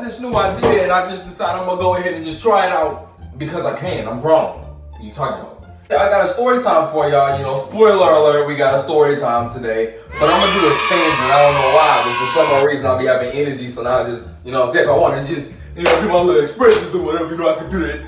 this new idea and I just decided I'm gonna go ahead and just try it out because I can. I'm grown. What are you talking about? I got a story time for y'all. You know, spoiler alert, we got a story time today. But I'm gonna do a standard. I don't know why, but for some reason I'll be having energy, so now I just, you know, if I want to just, you know, do my little expressions or whatever, you know, I can do that.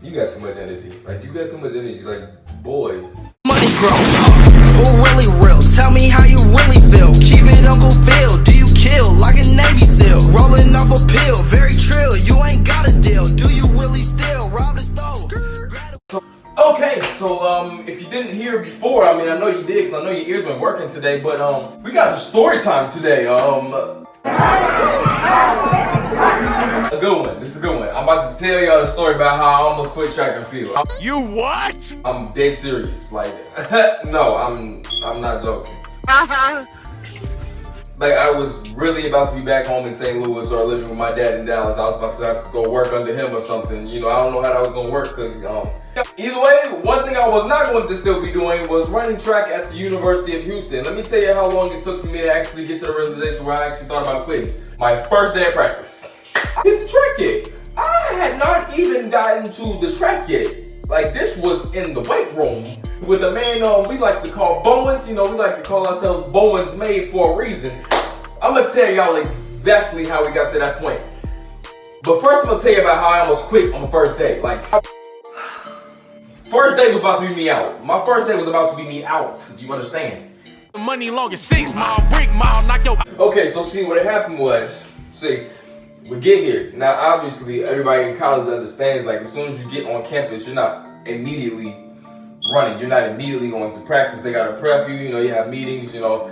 You got too much energy. Like, you got too much energy. Like, boy. Money grow. Who really real? Tell me how you really feel. Keep it Uncle Phil. Do you kill like a Navy SEAL? Rolling off a pill. Very trill. You ain't got a deal. Do you really steal? Rob the stove. Okay, so if you didn't hear before, I mean, I know you did, because I know your ears been working today, but we got a story time today. A good one. This is a good one. I'm about to tell y'all the story about how I almost quit track and field. You what? I'm dead serious. Like, no, I'm not joking. Like, I was really about to be back home in St. Louis or living with my dad in Dallas. I was about to have to go work under him or something. You know, I don't know how that was gonna work because, either way, one thing I was not going to still be doing was running track at the University of Houston. Let me tell you how long it took for me to actually get to the realization where I actually thought about quitting. My first day of practice. I hit the track yet. I had not even gotten to the track yet. Like, this was in the weight room with a man we like to call Bowens. You know, we like to call ourselves Bowens made for a reason. I'm gonna tell y'all exactly how we got to that point. But first I'm gonna tell you about how I almost quit on the first day. Like, first day was about to be me out. My first day was about to be me out. Do you understand? Money long as 6 mile, brick mile, knock your. Okay, so see what happened was, see, we get here. Now obviously everybody in college understands, like, as soon as you get on campus, you're not immediately running. You're not immediately going to practice. They gotta prep you, you know, you have meetings, you know,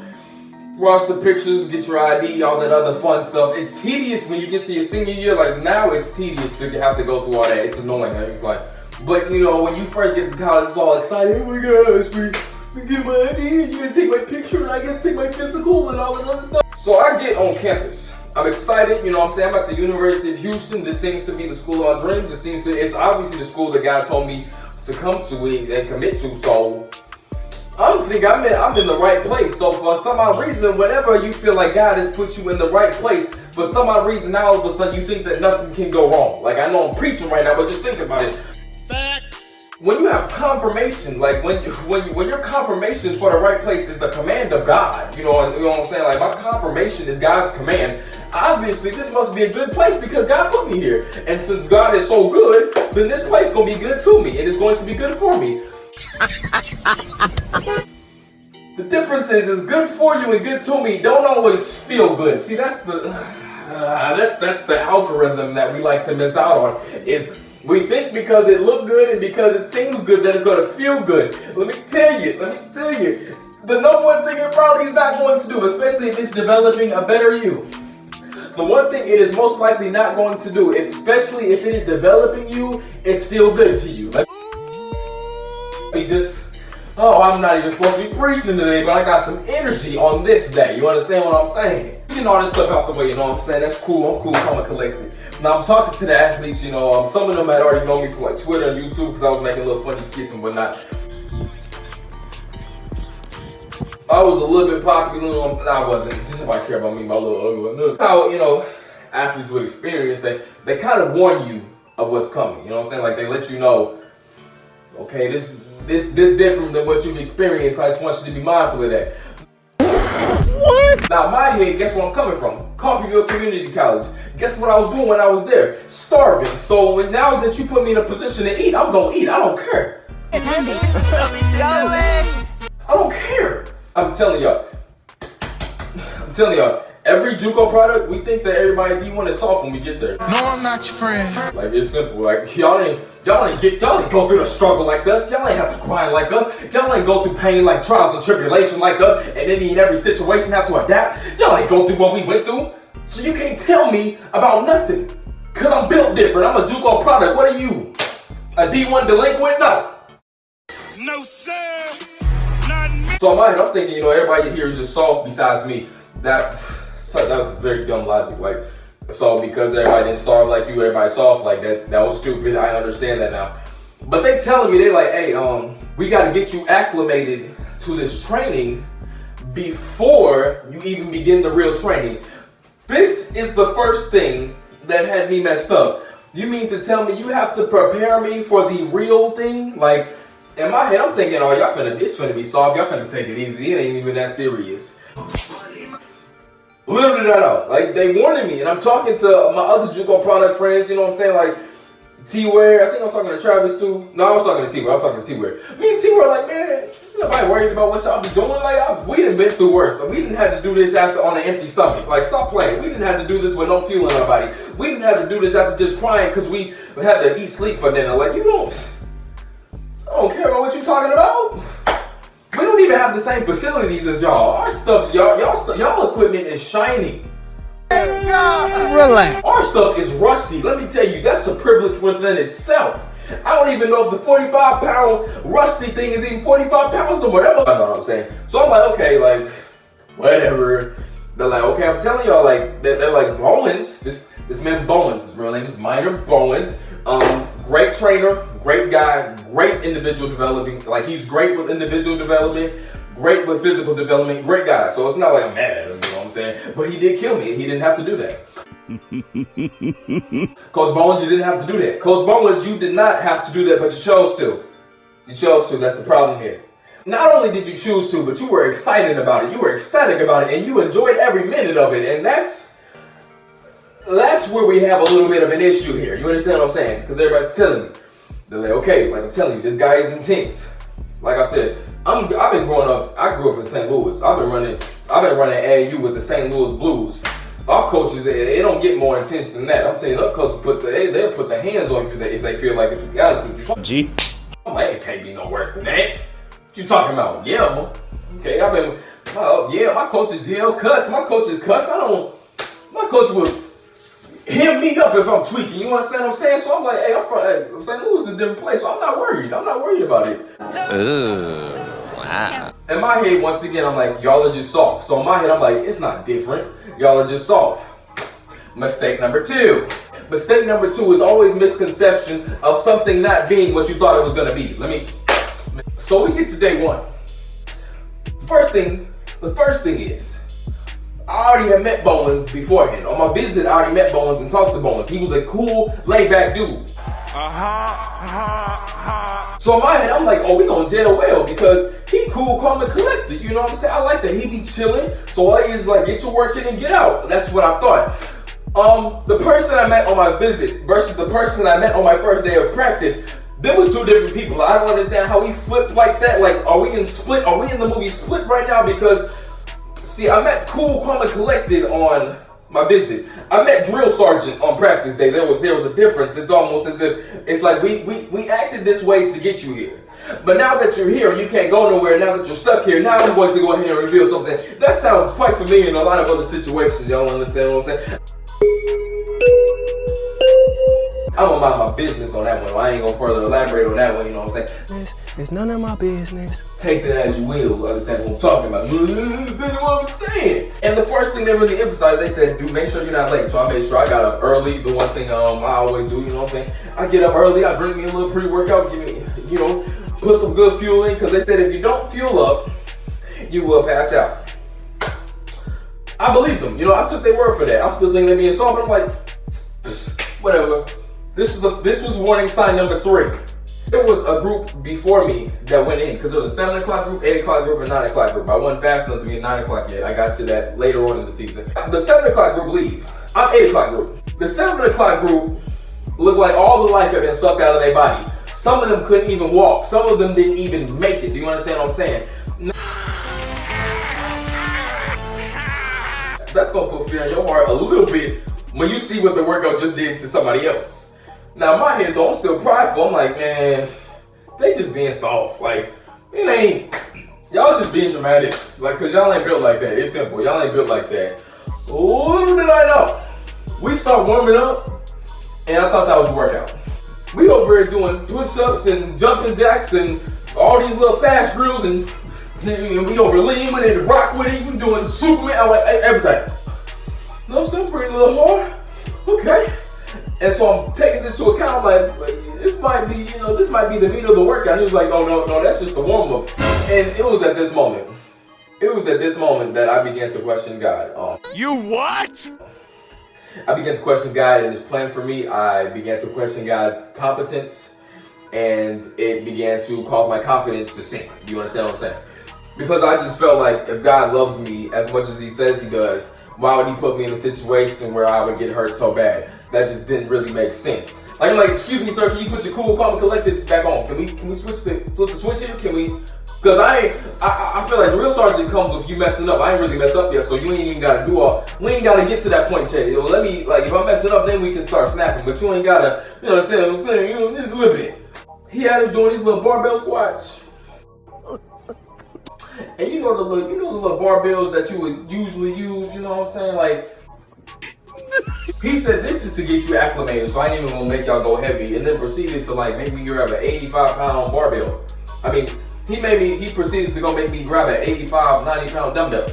rush the pictures, get your ID, all that other fun stuff. It's tedious when you get to your senior year. Like, now it's tedious to have to go through all that. It's annoying. It's like, but you know, when you first get to college, it's all exciting. Oh my gosh, we get my ID, you guys take my picture, and I get to take my physical and all that other stuff. So I get on campus. I'm excited, you know what I'm saying? I'm at the University of Houston. This seems to be the school of my dreams. It's obviously the school the guy told me to come to and commit to. So I'm thinking I'm in the right place. So for some odd reason, whenever you feel like God has put you in the right place, for some odd reason, now all of a sudden you think that nothing can go wrong. Like, I know I'm preaching right now, but just think about it. When you have confirmation, like when your confirmation for the right place is the command of God, you know what I'm saying? Like, my confirmation is God's command. Obviously, this must be a good place because God put me here. And since God is so good, then this place is gonna be good to me and it's going to be good for me. The difference is good for you and good to me don't always feel good. See, that's the algorithm that we like to miss out on. Is we think because it looked good and because it seems good that it's going to feel good. Let me tell you, the number one thing it probably is not going to do, especially if it's developing a better you. The one thing it is most likely not going to do, especially if it is developing you, is feel good to you. Like, I'm not even supposed to be preaching today, but I got some energy on this day. You understand what I'm saying? Getting all this stuff out the way, you know what I'm saying? That's cool. I'm cool, calm and collected. Now I'm talking to the athletes, you know, some of them had already known me from like Twitter and YouTube because I was making little funny skits and whatnot. I was a little bit popular. I wasn't. Nobody care about me, my little ugly. How, you know, athletes with experience, they kind of warn you of what's coming. You know what I'm saying? Like, they let you know, okay, this different than what you've experienced. I just want you to be mindful of that. What? Now, my head, guess where I'm coming from? Coffeyville Community College. Guess what I was doing when I was there? Starving. So now that you put me in a position to eat, I'm gonna eat. I don't care. I don't care. I'm telling y'all, every JUCO product, we think that everybody D1 is soft when we get there. No, I'm not your friend. Like, it's simple. Like, y'all ain't go through the struggle like us. Y'all ain't have to grind like us. Y'all ain't go through pain like trials and tribulation like us. And then in every situation have to adapt. Y'all ain't go through what we went through. So you can't tell me about nothing. Cause I'm built different. I'm a JUCO product. What are you? A D1 delinquent? No. No, sir. So in my head, I'm thinking, you know, everybody here is just soft besides me. That was very dumb logic. Like, so because everybody didn't starve like you, everybody's soft like that. That was stupid. I understand that now. But they telling me, they like, hey, we got to get you acclimated to this training before you even begin the real training. This is the first thing that had me messed up. You mean to tell me you have to prepare me for the real thing? Like, in my head, I'm thinking, oh, it's finna be soft. Y'all finna take it easy. It ain't even that serious. Little did I know. Like, they warned me, and I'm talking to my other JUCO product friends, you know what I'm saying? Like, T-Ware, I think I was talking to Travis too. No, I was talking to T-Ware. Me and T-Ware like, man, nobody worried about what y'all be doing. Like, we done been through worse. So we didn't have to do this after on an empty stomach. Like, stop playing. We didn't have to do this with no fuel in our body. We didn't have to do this after just crying because we had to eat sleep for dinner. Like, I don't care about what you talking about. We don't even have the same facilities as y'all. Our stuff, y'all equipment is shiny. Relax. Our stuff is rusty. Let me tell you, that's a privilege within itself. I don't even know if the 45-pound rusty thing is even 45 pounds no more. I know what I'm saying. So I'm like, okay, like, whatever. They're like, okay, I'm telling y'all, like, they're like, Bowens, this man Bowens, his real name is Minor Bowens. Great trainer, great guy, great individual development. Like, he's great with individual development, great with physical development, great guy. So it's not like I'm mad at him, you know what I'm saying? But he did kill me. He didn't have to do that. Coach Bowens, you didn't have to do that. Coach Bowens, you did not have to do that, but you chose to. You chose to. That's the problem here. Not only did you choose to, but you were excited about it. You were ecstatic about it, and you enjoyed every minute of it. And that's where we have a little bit of an issue here. You understand what I'm saying? Because everybody's telling me. They're like, okay, like I'm telling you, this guy is intense. Like I said, I've been growing up. I grew up in St. Louis. I've been running AAU with the St. Louis Blues. Our coaches, they don't get more intense than that. I'm telling you, our coaches they'll put their hands on you if they feel like it's reality. G. Man, it can't be no worse than that. What you talking about? Yeah, okay. My coaches yell, cuss. My coaches cuss. My coach will hit me up if I'm tweaking. You understand what I'm saying? So I'm like, hey, I'm from St. Louis is a different place, so I'm not worried. I'm not worried about it. Wow. In my head, once again, I'm like, y'all are just soft. So in my head, I'm like, it's not different. Y'all are just soft. Mistake number 2. Mistake number 2 is always misconception of something not being what you thought it was gonna be. So we get to day 1. The first thing is, I already had met Bowens beforehand. On my visit, I already met Bowens and talked to Bowens. He was a cool, laid-back dude. So in my head, I'm like, oh, we gonna jail well because he cool, calm, and collected. You know what I'm saying? I like that. He be chilling. So all he is like, get your work in and get out. That's what I thought. The person I met on my visit versus the person I met on my first day of practice, there was 2 different people. I don't understand how he flipped like that. Like, are we in the movie Split right now? Because, see, I met cool, calm, and collected on my visit. I met drill sergeant on practice day. There was a difference. It's almost as if it's like we acted this way to get you here. But now that you're here, you can't go nowhere. Now that you're stuck here, now I'm going to go ahead and reveal something. That sounds quite familiar in a lot of other situations. Y'all understand what I'm saying? I'm gonna mind my business on that one. I ain't gonna further elaborate on that one, you know what I'm saying? It's none of my business. Take that as you will, understand what I'm talking about. You understand what I'm saying? And the first thing they really emphasized, they said, dude, make sure you're not late. So I made sure I got up early. The one thing I always do, you know what I'm saying? I get up early, I drink me a little pre-workout, give me, put some good fuel in, because they said if you don't fuel up, you will pass out. I believe them. I took their word for that. I'm still thinking they're being soft, but I'm like, whatever. This was warning sign number 3. There was a group before me that went in because there was a 7 o'clock group, 8 o'clock group, and 9 o'clock group. I wasn't fast enough to be at 9 o'clock yet. I got to that later on in the season. The 7 o'clock group leave. I'm 8 o'clock group. The 7 o'clock group looked like all the life had been sucked out of their body. Some of them couldn't even walk. Some of them didn't even make it. Do you understand what I'm saying? That's gonna put fear in your heart a little bit when you see what the workout just did to somebody else. Now in my head though, I'm still prideful. I'm like, man, they just being soft. Like, y'all just being dramatic. Like, cause y'all ain't built like that. It's simple. Y'all ain't built like that. Little did I know. We start warming up, and I thought that was a workout. We over here doing push-ups and jumping jacks and all these little fast drills, and we over lean with it, rock with it. We doing Superman, I like everything. You know what I'm saying? Pretty little hard. Okay. And so I'm taking this to account. I'm like, this might be the meat of the workout. And he was like, no, that's just the warm up. And it was at this moment. It was at this moment that I began to question God. You what? I began to question God and His plan for me. I began to question God's competence, and it began to cause my confidence to sink. Do you understand what I'm saying? Because I just felt like if God loves me as much as He says He does, why would He put me in a situation where I would get hurt so bad? That just didn't really make sense. Like, I'm like, excuse me, sir, can you put your cool, calm, and collected back on? Can we flip the switch here? Can we? Because I feel like the real sergeant comes with you messing up. I ain't really messed up yet, so you ain't even gotta we ain't gotta get to that point, Jay. Let me, like, if I'm messing up, then we can start snapping. But you ain't gotta, you know what I'm saying? You know, just a little bit. He had us doing these little barbell squats. And you know the little barbells that you would usually use, you know what I'm saying? Like, he said this is to get you acclimated, so I ain't even gonna make y'all go heavy. And then proceeded to, like, make me grab an 85-pound barbell. I mean, he proceeded to go make me grab an 85, 90-pound dumbbell.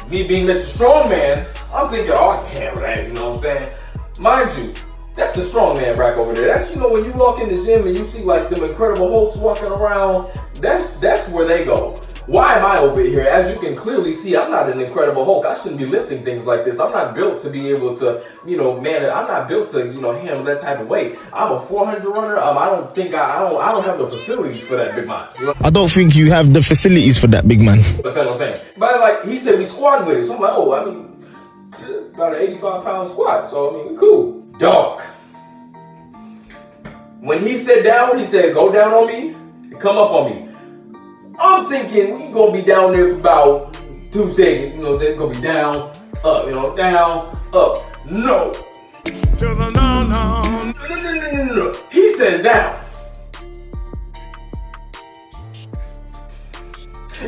Me being Mr. Strongman, I'm thinking, oh, I can handle that, you know what I'm saying? Mind you, that's the strongman rack over there. That's, you know, when you walk in the gym and you see, like, them Incredible Hulks walking around, that's where they go. Why am I over here? As you can clearly see, I'm not an Incredible Hulk. I shouldn't be lifting things like this. I'm not built to be able to, you know, man, I'm not built to, you know, handle that type of weight. I'm a 400 runner. I don't have the facilities for that, big man. You know? I don't think you have the facilities for that, big man. That's what I'm saying. But, like, he said we squatting with it. So I'm like, oh, I mean, it's about an 85-pound squat. So, I mean, we cool. Dog. When he sat down, he said, go down on me and come up on me. I'm thinking we gonna be down there for about 2 seconds. You know what I'm saying? It's gonna be down, up, you know, down, up. No. To the no. No. He says down.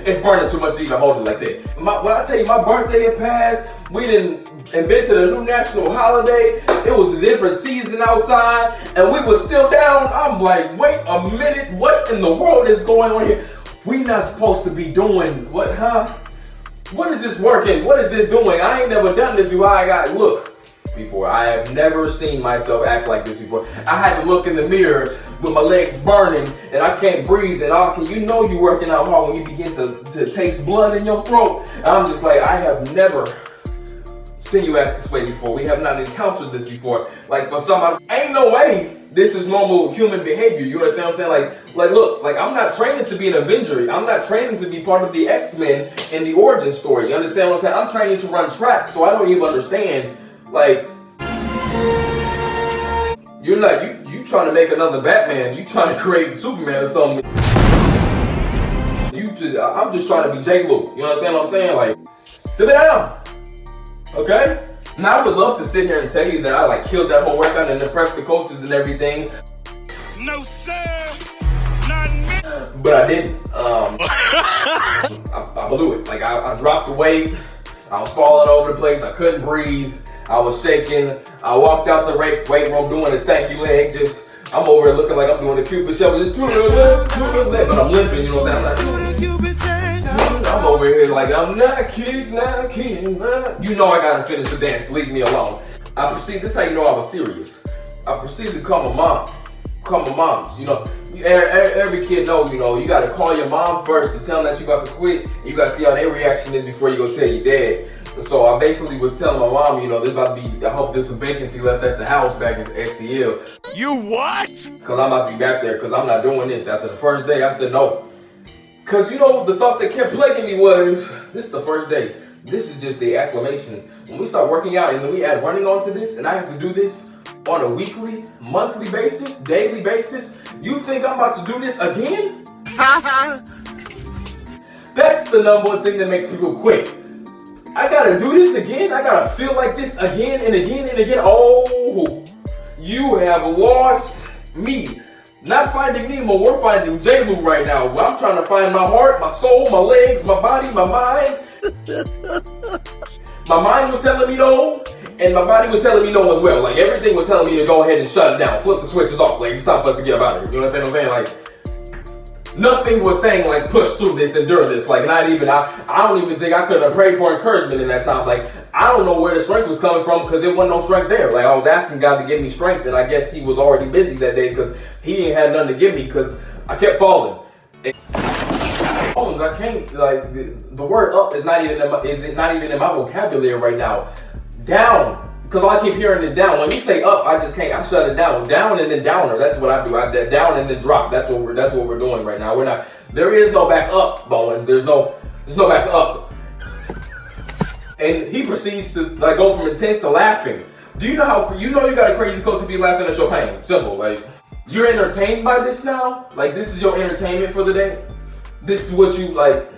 It's burning too much to even hold it like that. When I tell you my birthday had passed, we didn't invented a new national holiday. It was a different season outside, and we were still down. I'm like, wait a minute, what in the world is going on here? We not supposed to be doing what, huh? What is this working? What is this doing? I ain't never done this before. Before. I have never seen myself act like this before. I had to look in the mirror with my legs burning and I can't breathe, and you know you working out hard when you begin to taste blood in your throat. And I'm just like, I have never seen you act this way before. We have not encountered this before. Like, for some, ain't no way this is normal human behavior. You understand what I'm saying? Like, look, like, I'm not training to be an Avenger. I'm not training to be part of the X-Men in the origin story. You understand what I'm saying? I'm training to run track, so I don't even understand. Like, you're not, you trying to make another Batman. You trying to create Superman or something. I'm just trying to be Jake Luke. You understand what I'm saying? Like, sit down. Okay? Now, I would love to sit here and tell you that I, like, killed that whole workout and impressed the coaches and everything. No, sir. Not me. But I didn't. I blew it. Like, I dropped the weight. I was falling over the place. I couldn't breathe. I was shaking. I walked out the weight room doing a stanky leg. I'm over here looking like I'm doing a Cupid shuffle. Just to the left, but I'm limping, you know what I'm saying? I'm over here like, I'm not kidding. You know I gotta finish the dance. Leave me alone. This is how you know I was serious. I proceeded to call my mom. Call my moms. You know, every kid know, you know, you gotta call your mom first to tell them that you about to quit. And you gotta see how their reaction is before you go tell your dad. So I basically was telling my mom, you know, there's about to be, I hope there's some vacancy left at the house back in STL. You what? Cause I'm about to be back there, cause I'm not doing this. After the first day, I said no. Cause you know, the thought that kept plaguing me was, this is the first day. This is just the acclimation. When we start working out and then we add running onto this, and I have to do this on a weekly, monthly basis, daily basis, you think I'm about to do this again? That's the number one thing that makes people quit. I gotta do this again? I gotta feel like this again and again and again? Oh, you have lost me. Not finding Nemo, we're finding J-Lu right now. I'm trying to find my heart, my soul, my legs, my body, my mind. My mind was telling me no, and my body was telling me no as well. Like, everything was telling me to go ahead and shut it down, flip the switches off. Like, it's time for us to get up out of here. You understand what I'm saying? Like, nothing was saying, like, push through this, endure this. Like, not even, I don't even think I could have prayed for encouragement in that time. Like, I don't know where the strength was coming from because there wasn't no strength there. Like, I was asking God to give me strength, and I guess he was already busy that day because he ain't had nothing to give me because I kept falling. I can't, like, the word up is not even in my vocabulary right now. Down, because all I keep hearing is down. When you say up, I just can't. I shut it down. Down and then downer. That's what I do. Down and then drop. That's what we're doing right now. We're not. There is no back up, Bowens. There's no back up. And he proceeds to like go from intense to laughing. Do you know how you got a crazy coach if you're laughing at your pain? Simple. Like, you're entertained by this now. Like, this is your entertainment for the day. This is what you like.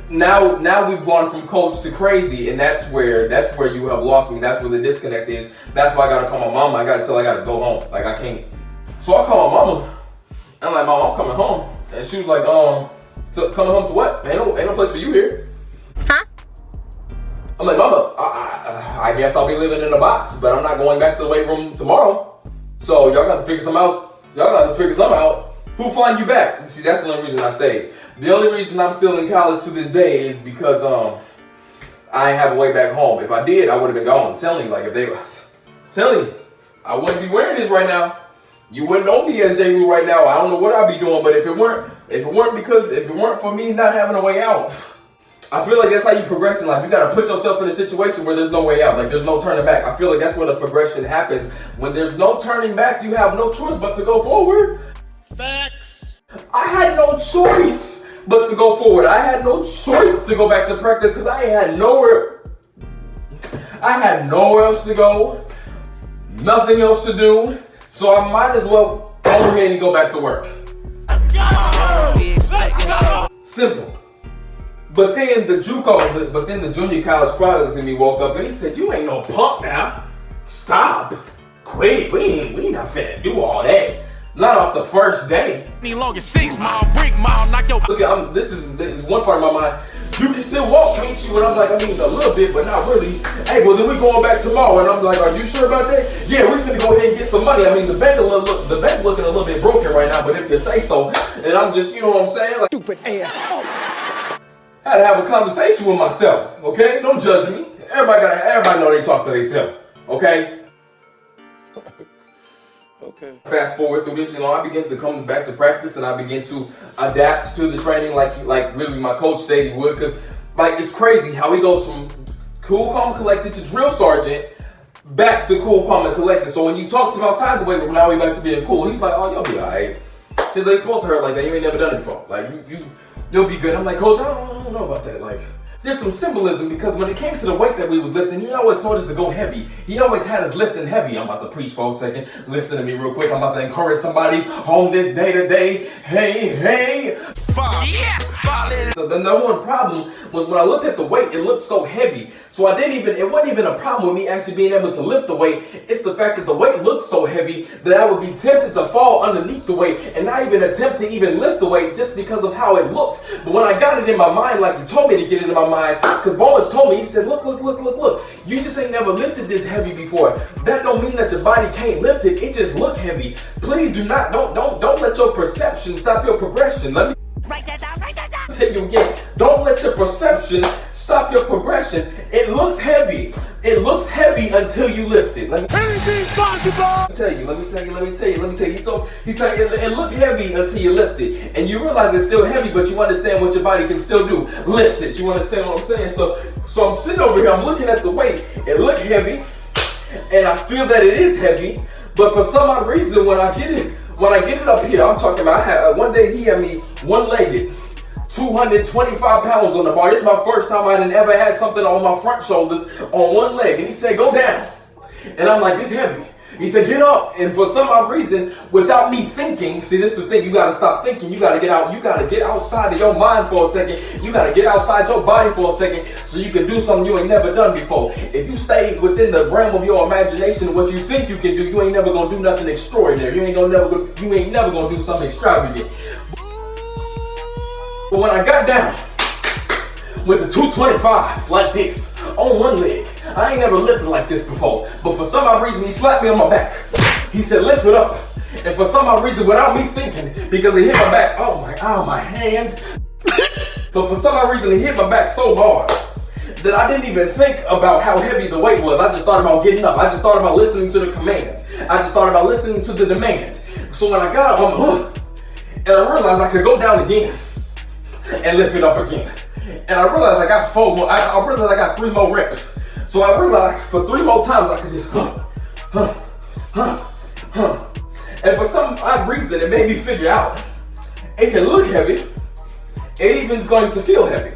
Now we've gone from coach to crazy, and that's where you have lost me. That's where the disconnect is. That's why I gotta call my mama. I gotta go home. Like, I can't. So I call my mama. I'm like, Mom, I'm coming home. And she was like, coming home to what? Ain't no place for you here. Huh? I'm like, Mama, I guess I'll be living in a box, but I'm not going back to the weight room tomorrow. So y'all got to figure something out. Who flying you back? See, that's the only reason I stayed. The only reason I'm still in college to this day is because I ain't have a way back home. If I did, I would have been gone. I'm telling you, I wouldn't be wearing this right now. You wouldn't know me as J. Lou right now. I don't know what I'd be doing, but if it weren't for me not having a way out, I feel like that's how you progress in life. You gotta put yourself in a situation where there's no way out. Like, there's no turning back. I feel like that's where the progression happens. When there's no turning back, you have no choice but to go forward. Facts. I had no choice but to go forward. I had no choice to go back to practice because I had nowhere else to go, nothing else to do. So I might as well go ahead and go back to work. Simple. But then the junior college products in me woke up and he said, "You ain't no punk now. Stop. Quit. We not finna do all that. Not off the first day." Need longer 6 mile, brick mile, knock your. Look, this is one part of my mind. You can still walk, can't you? And I'm like, I mean, a little bit, but not really. Hey, well, then we going back tomorrow. And I'm like, are you sure about that? Yeah, we finna go ahead and get some money. I mean, the bank looking a little bit broken right now, but if you say so. And I'm just, you know what I'm saying? Like, stupid ass. I had to have a conversation with myself, okay? Don't judge me. Everybody know they talk to themselves, okay? Okay. Fast forward through this, I begin to come back to practice and I begin to adapt to the training like literally my coach said he would, because like it's crazy how he goes from cool, calm, collected to drill sergeant back to cool, calm, and collected. So when you talk to him outside the weight room, now he back to being cool. He's like, "Oh, you'll be alright. His leg's supposed to hurt like that. You ain't never done it before. Like you'll be good." I'm like, "Coach, I don't know about that." Like, there's some symbolism because when it came to the weight that we was lifting, he always told us to go heavy. He always had us lifting heavy. I'm about to preach for a second. Listen to me real quick. I'm about to encourage somebody on this day to day. Hey. The number one problem was when I looked at the weight, it looked so heavy. So it wasn't even a problem with me actually being able to lift the weight. It's the fact that the weight looked so heavy that I would be tempted to fall underneath the weight and not even attempt to even lift the weight just because of how it looked. But when I got it in my mind, like he told me to get it in my mind, because Bowens told me, he said, look, you just ain't never lifted this heavy before. That don't mean that your body can't lift it. It just look heavy. Please don't let your perception stop your progression. Let me Write that down. tell you again, don't let your perception stop your progression. It looks heavy. It looks heavy until you lift it. Let me tell you. He told you, it look heavy until you lift it. And you realize it's still heavy, but you understand what your body can still do. Lift it. You understand what I'm saying? So I'm sitting over here, I'm looking at the weight. It look heavy, and I feel that it is heavy, but for some odd reason, when I get it up here, I'm talking about, one day he had me one-legged, 225 pounds on the bar. This is my first time I done ever had something on my front shoulders on one leg. And he said, go down. And I'm like, it's heavy. He said, get up. And for some odd reason, without me thinking, see, this is the thing, you gotta stop thinking. You gotta get outside of your mind for a second. You gotta get outside your body for a second so you can do something you ain't never done before. If you stay within the realm of your imagination, what you think you can do, you ain't never gonna do nothing extraordinary. You ain't never gonna do something extravagant. But when I got down with the 225 like this on one leg, I ain't never lifted like this before. But for some odd reason, he slapped me on my back. He said, lift it up. And for some odd reason, without me thinking, because he hit my back, my hand. But for some odd reason, he hit my back so hard that I didn't even think about how heavy the weight was. I just thought about getting up. I just thought about listening to the command. I just thought about listening to the demand. So when I got up, and I realized I could go down again. and lift it up again. And I realized I got 4 more, I realized I got 3 more reps. So I realized for 3 more times I could just And for some odd reason, it made me figure out it can look heavy, it even's going to feel heavy.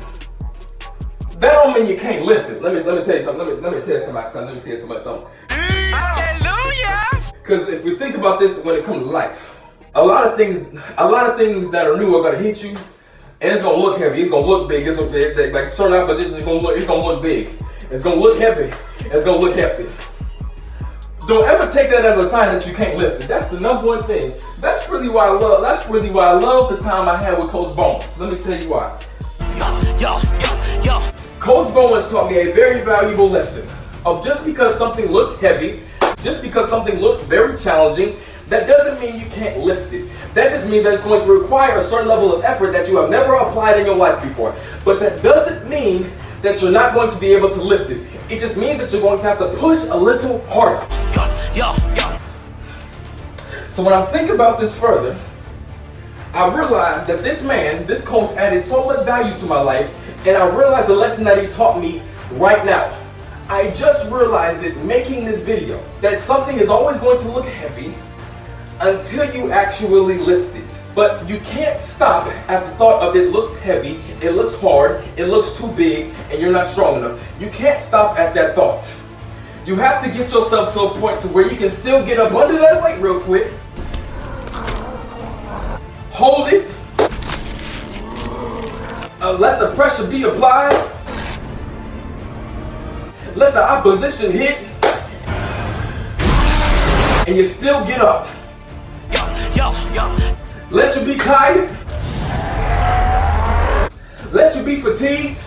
That don't mean you can't lift it. Let me tell you something. Let me tell somebody something. Hallelujah! Because if we think about this when it comes to life, a lot of things that are new are gonna hit you, and it's gonna look heavy. It's gonna look big. It's gonna be, like certain oppositions, it's gonna look big. It's gonna look heavy. It's gonna look hefty. Don't ever take that as a sign that you can't lift it. That's the number one thing. That's really why I love the time I had with Coach Bones. Let me tell you why. Coach Bones taught me a very valuable lesson of just because something looks heavy, just because something looks very challenging, that doesn't mean you can't lift it. That just means that it's going to require a certain level of effort that you have never applied in your life before. But that doesn't mean that you're not going to be able to lift it. It just means that you're going to have to push a little harder. So when I think about this further, I realized that this coach added so much value to my life, and I realized the lesson that he taught me right now. I just realized that making this video, that something is always going to look heavy until you actually lift it. But you can't stop at the thought of it looks heavy, it looks hard, it looks too big, and you're not strong enough. You can't stop at that thought. You have to get yourself to a point to where you can still get up under that weight real quick, hold it, let the pressure be applied, let the opposition hit, and you still get up. Let you be tired, let you be fatigued,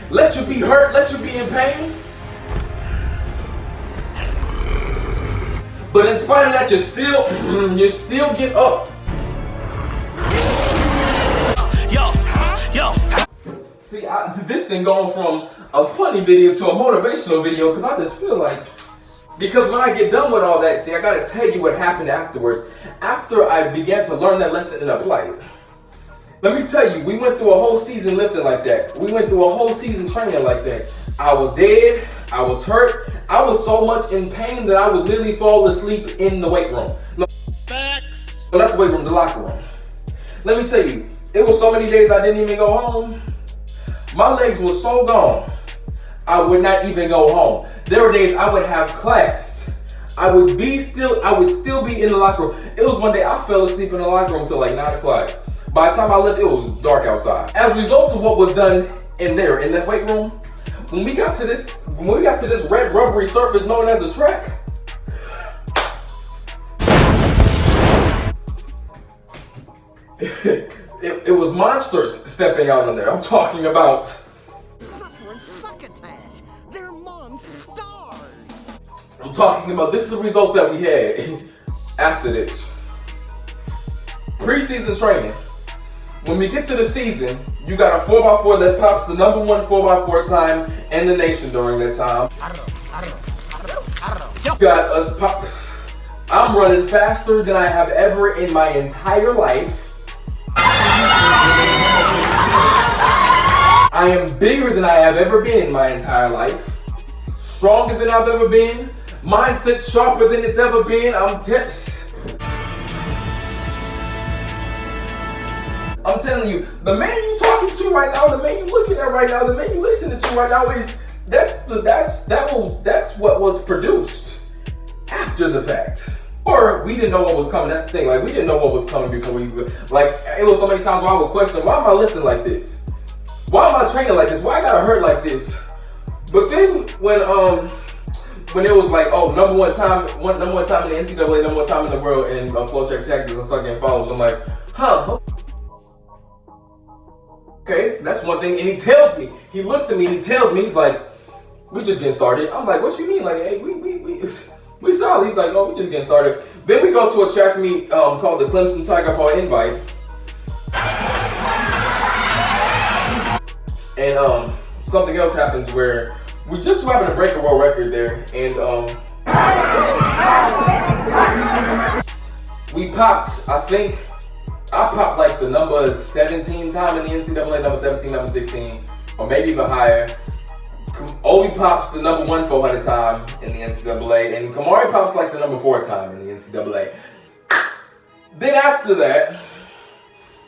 let you be hurt, let you be in pain. But in spite of that, you still get up. See, this thing going from a funny video to a motivational video because I just feel like, because when I get done with all that, see, I gotta tell you what happened afterwards. After I began to learn that lesson and apply it. Let me tell you, we went through a whole season lifting like that. We went through a whole season training like that. I was dead, I was hurt, I was so much in pain that I would literally fall asleep in the weight room. No, Facts. not the weight room, the locker room. Let me tell you, it was so many days I didn't even go home. My legs were so gone, I would not even go home. There were days I would have class. I would still be in the locker room. It was one day I fell asleep in the locker room till like 9 o'clock. By the time I left, it was dark outside. As a result of what was done in there, in that weight room, when we got to this red rubbery surface known as a track, it was monsters stepping out on there. I'm talking about Succotash. They're monsters. I'm talking about, this is the results that we had after this. Preseason training. When we get to the season, you got a 4x4 that pops the number 1 4x4 time in the nation during that time. You got us pop. I'm running faster than I have ever in my entire life. I am bigger than I have ever been in my entire life. Stronger than I've ever been. Mindset sharper than it's ever been. I'm telling you, the man you talking to right now, the man you looking at right now, the man you listening to right now that's what was produced after the fact. Or we didn't know what was coming. That's the thing. Like, we didn't know what was coming before we, like, it was so many times where I would question, why am I lifting like this? Why am I training like this? Why I gotta hurt like this? But then when it was like, oh, number one time in the NCAA, number 1 time in the world in flow track tactics and start getting follows, I'm like, huh. Okay, that's one thing. And he tells me, he looks at me and he tells me, he's like, we just getting started. I'm like, what you mean? Like, hey, we solid. He's like, no, we just getting started. Then we go to a track meet called the Clemson Tiger Paw Invite. And something else happens where we just so happen to break a world record there. And we popped, I think, I popped like the number 17 time in the NCAA, number 17, number 16, or maybe even higher. Obi pops the number 1 400 time in the NCAA, and Kamari pops like the number 4 time in the NCAA. Then after that,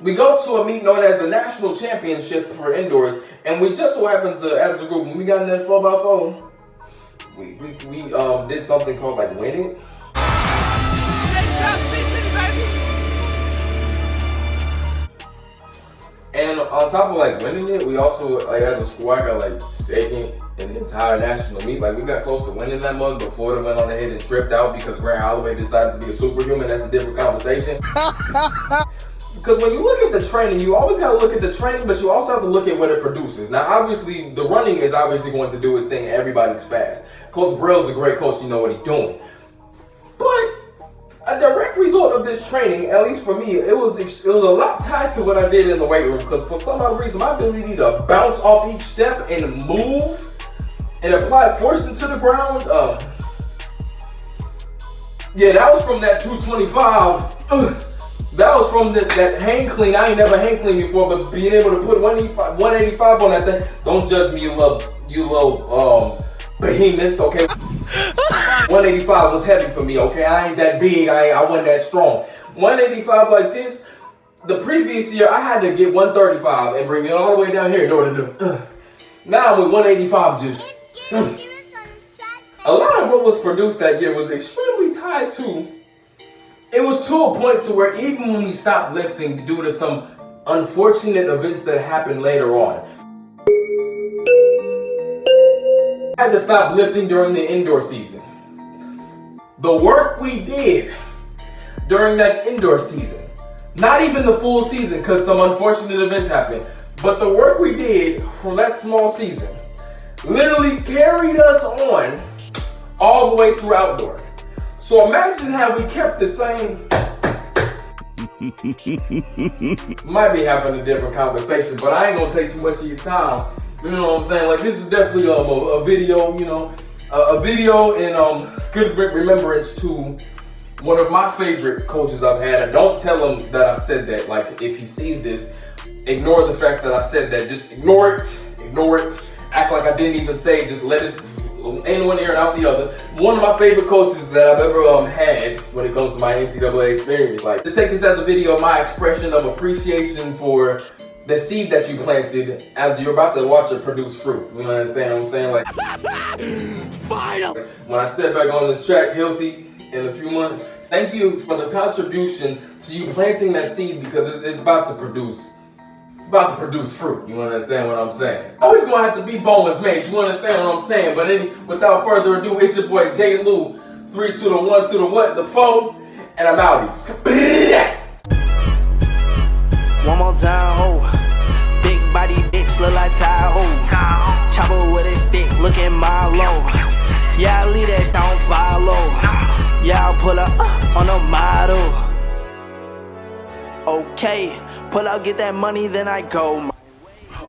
we go to a meet known as the National Championship for Indoors, and we just so happens to, as a group, when we got in that 4x4, we did something called like Win It. And on top of like winning it, we also, like as a squad, got like second in the entire national meet. Like we got close to winning that month, but Florida went on ahead and tripped out because Grant Holloway decided to be a superhuman. That's a different conversation. Because when you look at the training, you always got to look at the training, but you also have to look at what it produces. Now, obviously, the running is obviously going to do its thing. Everybody's fast. Coach Burrell's a great coach. You know what he's doing. But a direct result of this training, at least for me, it was a lot tied to what I did in the weight room. Because for some odd reason, my ability to bounce off each step and move and apply force into the ground, yeah, that was from that 225. That was from that hang clean. I ain't never hang clean before, but being able to put 185 on that thing. Don't judge me, you little behemoths, okay? 185 was heavy for me, okay? I ain't that big, I wasn't that strong. 185 like this, the previous year I had to get 135 and bring it all the way down here in order to, now with 185 just, a lot of what was produced that year was extremely tied to, it was to a point to where even when we stopped lifting due to some unfortunate events that happened later on, I had to stop lifting during the indoor season. The work we did during that indoor season, not even the full season because some unfortunate events happened, but the work we did from that small season literally carried us on all the way through outdoor. So imagine how we kept the same. Might be having a different conversation, but I ain't gonna take too much of your time. You know what I'm saying? Like this is definitely a video, you know, a video in good remembrance to one of my favorite coaches I've had. And don't tell him that I said that. Like if he sees this, ignore the fact that I said that. Just ignore it. Act like I didn't even say it. Just let it in one ear and out the other. One of my favorite coaches that I've ever had when it comes to my NCAA experience. Like, just take this as a video of my expression of appreciation for the seed that you planted as you're about to watch it produce fruit. You understand what I'm saying? Like, finally, when I step back on this track healthy in a few months, thank you for the contribution to you planting that seed because it's about to produce. About to produce fruit. You understand what I'm saying? Always gonna have to be Bowman's mate. You understand what I'm saying? But without further ado, it's your boy J. Lou. 3 to the 1 to the what? The 4, and I'm outie. One more time, ho. Big body bitch look like Tahoe. Chopper with a stick, looking my low. Yeah, I leave that don't follow. Yeah, I'll pull up on a model. Okay, pull out, get that money, then I go.